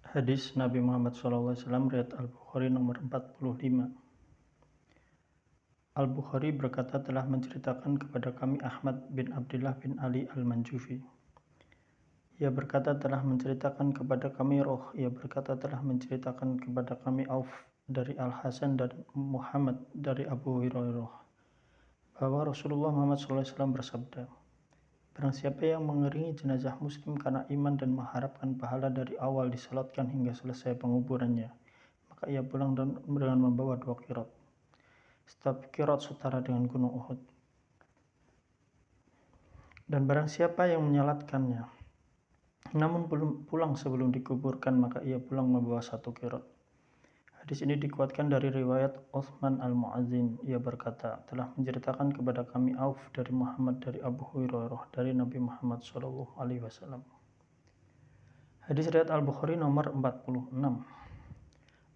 Hadis Nabi Muhammad SAW riwayat Al-Bukhari nomor 45. Al-Bukhari berkata telah menceritakan kepada kami Ahmad bin Abdullah bin Ali Al-Manjufi. Ia berkata telah menceritakan kepada kami Roh. Ia berkata telah menceritakan kepada kami Auf dari Al-Hasan dan Muhammad dari Abu Hurairah bahwa Rasulullah Muhammad SAW bersabda, barang siapa yang mengiringi jenazah muslim karena iman dan mengharapkan pahala dari awal disalatkan hingga selesai penguburannya, maka ia pulang dengan membawa 2 qirat. Setiap qirat setara dengan gunung Uhud. Dan barang siapa yang menyalatkannya namun belum pulang sebelum dikuburkan, maka ia pulang membawa 1 qirat. Hadis ini dikuatkan dari riwayat Utsman Al-Mu'adzin. Ia berkata, telah menceritakan kepada kami Auf dari Muhammad dari Abu Hurairah dari Nabi Muhammad SAW. Hadis riwayat Al-Bukhari nomor 46.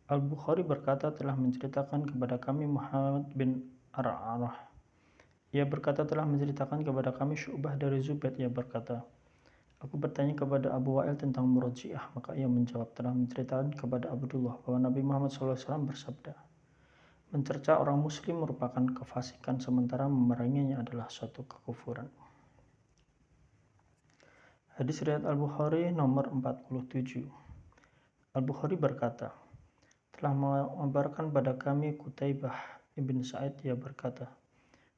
Al-Bukhari berkata telah menceritakan kepada kami Muhammad bin Ar'arah. Ia berkata telah menceritakan kepada kami Syu'bah dari Zubayd. Ia berkata, aku bertanya kepada Abu Wa'il tentang Murji'ah, maka ia menjawab telah menceritakan kepada Abdullah bahwa Nabi Muhammad SAW bersabda, mencerca orang muslim merupakan kefasikan sementara memeranginya adalah suatu kekufuran. Hadis riwayat Al-Bukhari nomor 47. Al-Bukhari berkata, telah mengabarkan pada kami Qutaibah ibn Sa'id. Ia berkata,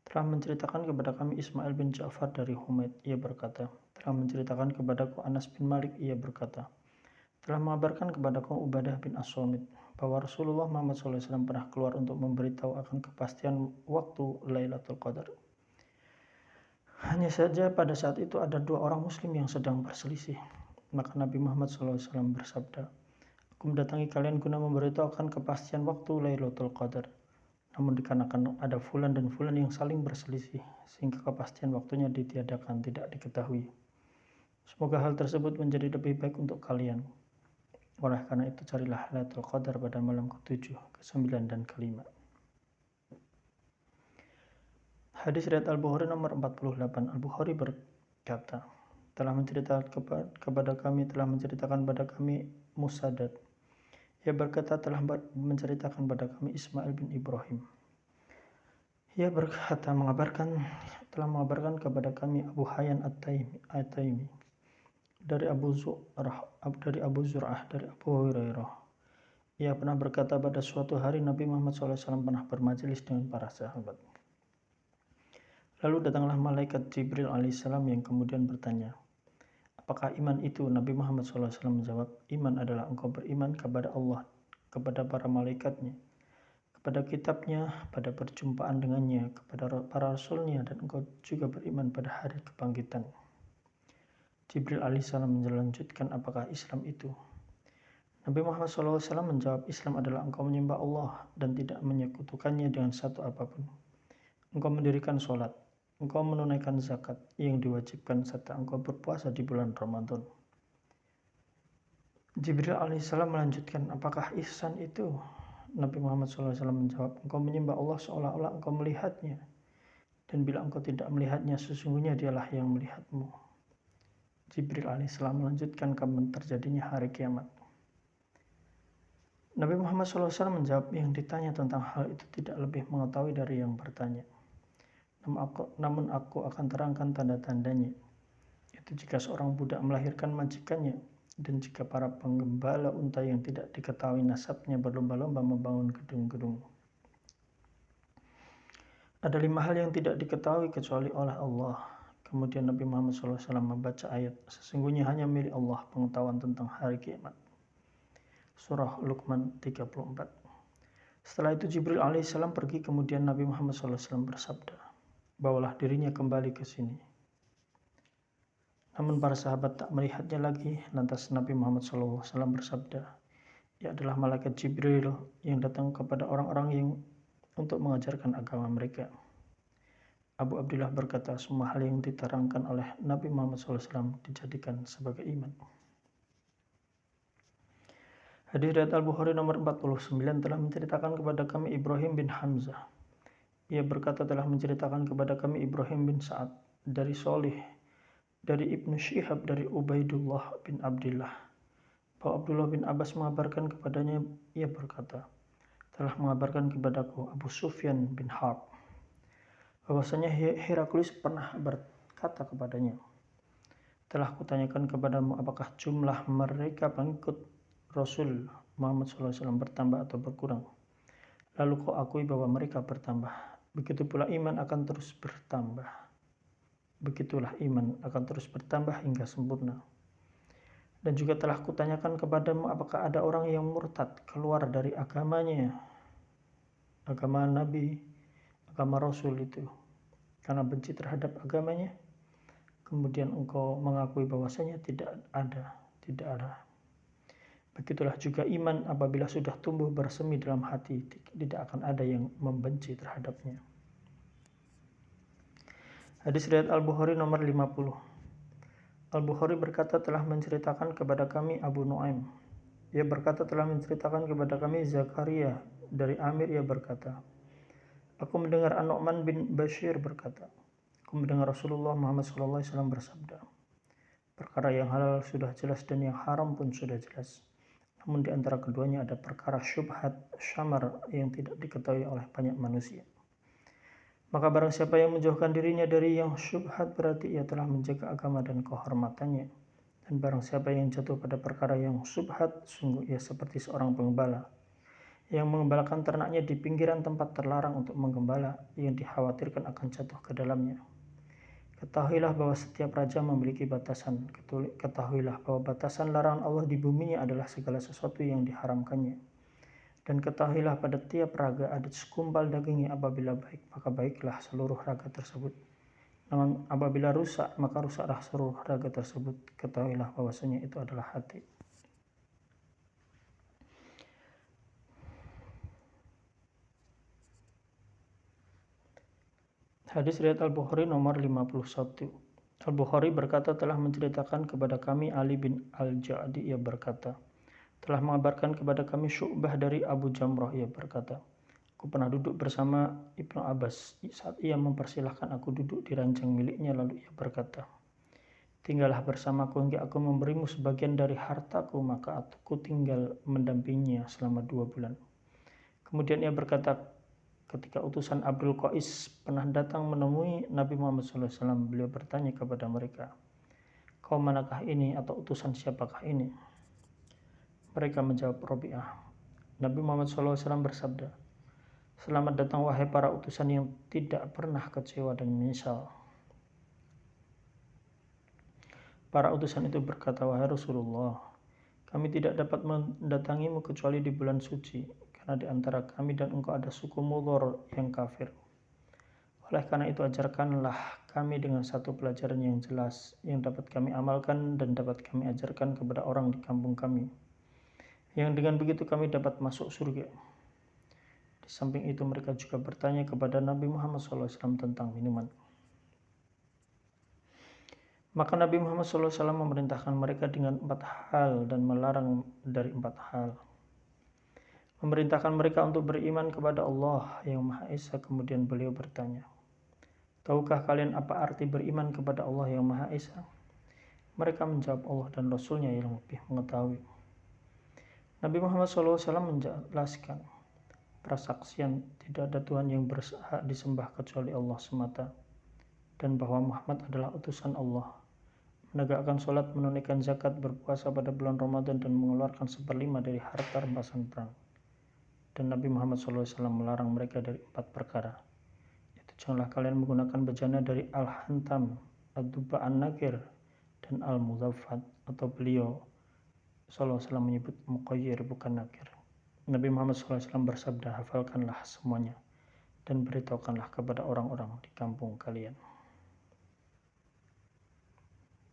telah menceritakan kepada kami Ismail bin Ja'far dari Humaid. Ia berkata, telah menceritakan kepadaku Anas bin Malik. Ia berkata, telah mengabarkan kepadaku Ubadah bin As-Samit bahwa Rasulullah Muhammad SAW pernah keluar untuk memberitahu akan kepastian waktu Lailatul Qadar. Hanya saja pada saat itu ada 2 orang muslim yang sedang berselisih. Maka Nabi Muhammad SAW bersabda, aku mendatangi kalian guna memberitahu akan kepastian waktu Lailatul Qadar. Namun dikarenakan ada fulan dan fulan yang saling berselisih, sehingga kepastian waktunya ditiadakan, tidak diketahui. Semoga hal tersebut menjadi lebih baik untuk kalian. Oleh karena itu carilah Lailatul Qadar pada malam ke-7, ke-9 dan ke-5. Hadis riwayat Al-Bukhari nomor 48. Al-Bukhari berkata, telah menceritakan kepada kami Musaddad. Ia berkata telah menceritakan pada kami Ismail bin Ibrahim. Ia berkata telah mengabarkan kepada kami Abu Hayyan At-Taimi dari Abu Zur'ah dari Abu Hurairah. Ia pernah berkata, pada suatu hari Nabi Muhammad SAW pernah bermajelis dengan para sahabat. Lalu datanglah malaikat Jibril alaihissalam yang kemudian bertanya, apakah iman itu? Nabi Muhammad SAW menjawab, iman adalah engkau beriman kepada Allah, kepada para malaikatnya, kepada kitabnya, pada perjumpaan dengannya, kepada para rasulnya, dan engkau juga beriman pada hari kebangkitan. Jibril alaihissalam melanjutkan, apakah Islam itu? Nabi Muhammad SAW menjawab, Islam adalah engkau menyembah Allah dan tidak menyekutukannya dengan satu apapun. Engkau mendirikan sholat, engkau menunaikan zakat yang diwajibkan, serta engkau berpuasa di bulan Ramadan. Jibril alaihissalam melanjutkan, apakah ihsan itu? Nabi Muhammad SAW menjawab, engkau menyembah Allah seolah-olah engkau melihatnya, dan bila engkau tidak melihatnya, sesungguhnya dialah yang melihatmu. Jibril alaihissalam melanjutkan, kapan terjadinya hari kiamat? Nabi Muhammad SAW menjawab, yang ditanya tentang hal itu tidak lebih mengetahui dari yang bertanya. Namun aku akan terangkan tanda-tandanya, yaitu jika seorang budak melahirkan majikannya, dan jika para penggembala unta yang tidak diketahui nasabnya berlomba-lomba membangun gedung-gedung. Ada 5 hal yang tidak diketahui kecuali oleh Allah. Kemudian Nabi Muhammad SAW membaca ayat, sesungguhnya hanya milik Allah pengetahuan tentang hari kiamat. Surah Luqman 34. Setelah itu Jibril alaihissalam pergi, kemudian Nabi Muhammad SAW bersabda, bawalah dirinya kembali ke sini. Namun para sahabat tak melihatnya lagi. Lantas Nabi Muhammad SAW bersabda, ia adalah malaikat Jibril yang datang kepada orang-orang yang untuk mengajarkan agama mereka. Abu Abdullah berkata, semua hal yang diterangkan oleh Nabi Muhammad SAW dijadikan sebagai iman. Hadis riwayat Al-Bukhari nomor 49 telah menceritakan kepada kami Ibrahim bin Hamzah. Ia berkata telah menceritakan kepada kami Ibrahim bin Sa'ad dari Solih, dari Ibnu Syihab, dari Ubaidullah bin Abdullah, bahwa Abdullah bin Abbas mengabarkan kepadanya, ia berkata, telah mengabarkan kepadaku Abu Sufyan bin Harb bahwasanya Heraklius pernah berkata kepadanya, telah kutanyakan kepadamu apakah jumlah mereka pengikut Rasul Muhammad SAW bertambah atau berkurang. Lalu kau akui bahwa mereka bertambah. Begitu pula iman akan terus bertambah. Begitulah iman akan terus bertambah hingga sempurna. Dan juga telah kutanyakan kepadamu apakah ada orang yang murtad keluar dari agamanya, agama Nabi, agama Rasul itu, karena benci terhadap agamanya, kemudian engkau mengakui bahwasanya tidak ada. Begitulah juga iman apabila sudah tumbuh bersemi dalam hati, tidak akan ada yang membenci terhadapnya. Hadis riwayat Al-Bukhari nomor 50. Al-Bukhari berkata telah menceritakan kepada kami Abu Nuaim. Ia berkata telah menceritakan kepada kami Zakaria dari Amir. Ia berkata, aku mendengar An-Nu'man bin Bashir berkata, aku mendengar Rasulullah Muhammad SAW bersabda, perkara yang halal sudah jelas dan yang haram pun sudah jelas. Namun di antara keduanya ada perkara syubhat syamar yang tidak diketahui oleh banyak manusia. Maka barang siapa yang menjauhkan dirinya dari yang syubhat berarti ia telah menjaga agama dan kehormatannya. Dan barang siapa yang jatuh pada perkara yang syubhat, sungguh ia seperti seorang pengembala yang mengembalakan ternaknya di pinggiran tempat terlarang untuk menggembala yang dikhawatirkan akan jatuh ke dalamnya. Ketahuilah bahwa setiap raja memiliki batasan. Ketahuilah bahwa batasan larangan Allah di buminya adalah segala sesuatu yang diharamkannya. Dan ketahuilah pada tiap raga ada sekumpal dagingnya. Apabila baik, maka baiklah seluruh raga tersebut. Namun apabila rusak, maka rusaklah seluruh raga tersebut. Ketahuilah bahwasanya itu adalah hati. Hadis riwayat Al-Bukhari nomor 51. Al-Bukhari berkata telah menceritakan kepada kami Ali bin Al-Ja'di. Ia berkata, telah mengabarkan kepada kami Syu'bah dari Abu Jamrah. Ia berkata, aku pernah duduk bersama Ibnu Abbas saat ia mempersilahkan aku duduk di ranjang miliknya. Lalu ia berkata, tinggallah bersamaku hingga aku memberimu sebagian dari hartaku. Maka aku tinggal mendampinginya selama 2 bulan. Kemudian ia berkata, ketika utusan Abdul Qais pernah datang menemui Nabi Muhammad SAW, beliau bertanya kepada mereka, kaum manakah ini atau utusan siapakah ini? Mereka menjawab, Rabi'ah. Nabi Muhammad SAW bersabda, selamat datang wahai para utusan yang tidak pernah kecewa dan menyesal. Para utusan itu berkata, wahai Rasulullah, kami tidak dapat mendatangimu kecuali di bulan suci, karena di antara kami dan engkau ada suku Mudhar yang kafir. Oleh karena itu ajarkanlah kami dengan satu pelajaran yang jelas, yang dapat kami amalkan dan dapat kami ajarkan kepada orang di kampung kami, yang dengan begitu kami dapat masuk surga. Di samping itu mereka juga bertanya kepada Nabi Muhammad SAW tentang minuman. Maka Nabi Muhammad SAW memerintahkan mereka dengan 4 hal dan melarang dari 4 hal. Memerintahkan mereka untuk beriman kepada Allah yang Maha Esa. Kemudian beliau bertanya, tahukah kalian apa arti beriman kepada Allah yang Maha Esa? Mereka menjawab, Allah dan Rasulnya yang lebih mengetahui. Nabi Muhammad SAW menjelaskan, prasaksian tidak ada Tuhan yang berhak disembah kecuali Allah semata, dan bahwa Muhammad adalah utusan Allah, menegakkan sholat, menunaikan zakat, berpuasa pada bulan Ramadan, dan mengeluarkan 1/5 dari harta rampasan perang. Dan Nabi Muhammad SAW melarang mereka dari 4 perkara, yaitu janganlah kalian menggunakan bejana dari Al-Hantam, Ad-Duba An-Nakir, dan Al-Muzaffat, atau beliau SAW menyebut Muqayyir bukan Nakir. Nabi Muhammad SAW bersabda, hafalkanlah semuanya dan beritahukanlah kepada orang-orang di kampung kalian.